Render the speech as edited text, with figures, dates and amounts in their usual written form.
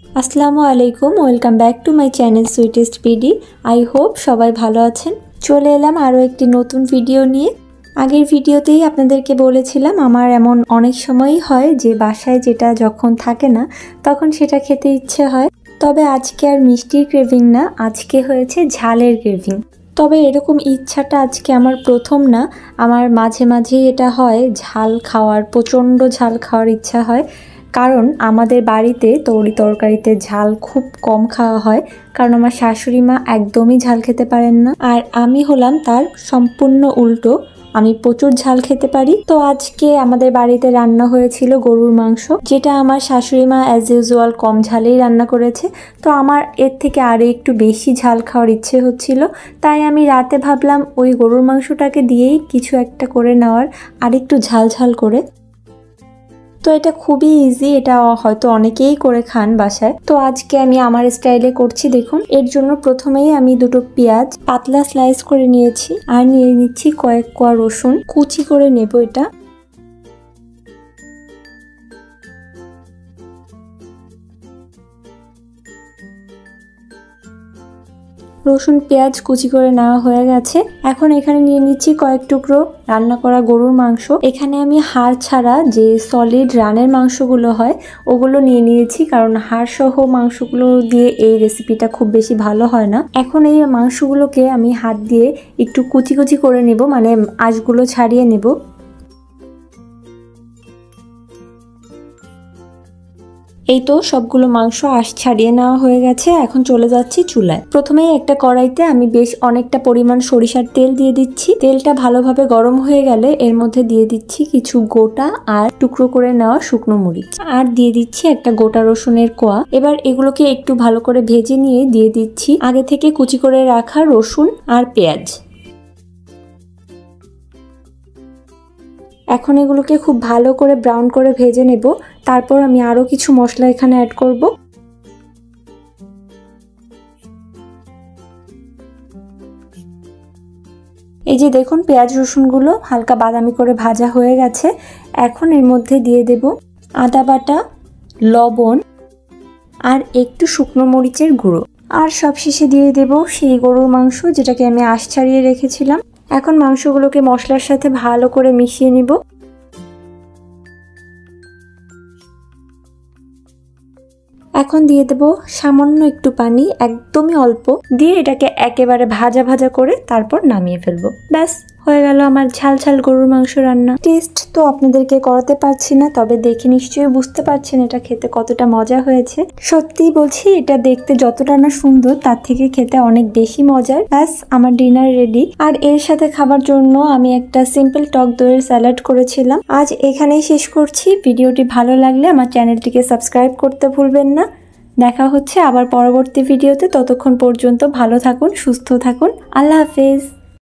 আসসালামু আলাইকুম, welcome back to my channel sweetest PD. I hope সবাই ভালো আছেন। চলে এলাম আরও একটি নতুন ভিডিও নিয়ে। আগের ভিডিওতেই আপনাদেরকে বলেছিলাম আমার এমন অনেক সময়ই হয় যে বাসায় যেটা যখন থাকে না তখন সেটা খেতে ইচ্ছে হয়। তবে আজকে আর মিষ্টির ক্রেভিং না, আজকে হয়েছে ঝালের ক্রেভিং। তবে এরকম ইচ্ছাটা আজকে আমার প্রথম না, আমার মাঝে মাঝেই এটা হয়, ঝাল খাওয়ার, প্রচণ্ড ঝাল খাওয়ার ইচ্ছা হয়। কারণ আমাদের বাড়িতে তরকারিতে ঝাল খুব কম খাওয়া হয়, কারণ আমার শাশুড়ি মা একদমই ঝাল খেতে পারেন না, আর আমি হলাম তার সম্পূর্ণ উল্টো, আমি প্রচুর ঝাল খেতে পারি। তো আজকে আমাদের বাড়িতে রান্না হয়েছিল গরুর মাংস, যেটা আমার শাশুড়ি মা অ্যাজ ইউজুয়াল কম ঝালেই রান্না করেছে। তো আমার এর থেকে আরও একটু বেশি ঝাল খাওয়ার ইচ্ছে হচ্ছিল, তাই আমি রাতে ভাবলাম ওই গরুর মাংসটাকে দিয়েই কিছু একটা করে নেওয়ার, আরেকটু ঝাল ঝাল করে। তো এটা খুবই ইজি, এটা হয়তো অনেকেই করে খান বাসায়। তো আজকে আমি আমার স্টাইলে করছি। দেখুন, এর জন্য প্রথমেই আমি দুটো পেঁয়াজ পাতলা স্লাইস করে নিয়েছি, আর নিয়ে নিচ্ছি কয়েক কোয়া রসুন, কুচি করে নেব এটা। রসুন পেঁয়াজ কুচি করে নেওয়া হয়ে গেছে। এখন এখানে নিয়ে নিচ্ছি কয়েক টুকরো রান্না করা গরুর মাংস। এখানে আমি হাড় ছাড়া যে সলিড রানের মাংসগুলো হয় ওগুলো নিয়ে নিয়েছি, কারণ হাড় সহ মাংসগুলো দিয়ে এই রেসিপিটা খুব বেশি ভালো হয় না। এখন এই মাংসগুলোকে আমি হাত দিয়ে একটু কুচি কুচি করে নেব, মানে আঁশগুলো ছাড়িয়ে নেব। এই তো সবগুলো মাংস আঁশ ছাড়িয়ে নেওয়া হয়ে গেছে। এখন চলে যাচ্ছি চুলায়। প্রথমেই একটা কড়াইতে আমি বেশ অনেকটা পরিমাণ সরিষার তেল দিয়ে দিচ্ছি। তেলটা ভালোভাবে গরম হয়ে গেলে এর মধ্যে দিয়ে দিচ্ছি কিছু গোটা আর টুকরো করে নেওয়া শুকনো মরিচ, আর দিয়ে দিচ্ছি একটা গোটা রসুনের কোয়া। এবার এগুলোকে একটু ভালো করে ভেজে নিয়ে দিয়ে দিচ্ছি আগে থেকে কুচি করে রাখা রসুন আর পেঁয়াজ। এখন এগুলোকে খুব ভালো করে ব্রাউন করে ভেজে নেব। তারপর আমি আরো কিছু মশলা এখানে অ্যাড করব। এই যে দেখুন, পেঁয়াজ রসুনগুলো হালকা বাদামি করে ভাজা হয়ে গেছে। এখন এর মধ্যে দিয়ে দেব আদা বাটা, লবণ আর একটু শুকনো মরিচের গুঁড়ো, আর সবশেষে দিয়ে দেব সেই গরুর মাংস যেটাকে আমি আঁশ ছাড়িয়ে রেখেছিলাম। এখন মাংসগুলোকে মশলার সাথে ভালো করে মিশিয়ে নিব। এখন দিয়ে দেব সামান্য একটু পানি, একদমই অল্প, দিয়ে এটাকে একেবারে ভাজা ভাজা করে তারপর নামিয়ে ফেলবো। ব্যাস, হয়ে গেল আমার ঝাল ঝাল গরুর মাংস রান্না। টেস্ট তো আপনাদেরকে করাতে পারছি না, তবে দেখে নিশ্চয়ই বুঝতে পারছেন এটা খেতে কতটা মজা হয়েছে। সত্যিই বলছি, এটা দেখতে যতটা না সুন্দর তার থেকে খেতে অনেক বেশি মজার। ব্যাস, আমার ডিনার রেডি। আর এর সাথে খাবার জন্য আমি একটা সিম্পল টক দইয়ের স্যালাড করেছিলাম। আজ এখানেই শেষ করছি। ভিডিওটি ভালো লাগলে আমার চ্যানেলটিকে সাবস্ক্রাইব করতে ভুলবেন না। দেখা হচ্ছে আবার পরবর্তী ভিডিওতে। ততক্ষণ পর্যন্ত ভালো থাকুন, সুস্থ থাকুন। আল্লাহ হাফেজ।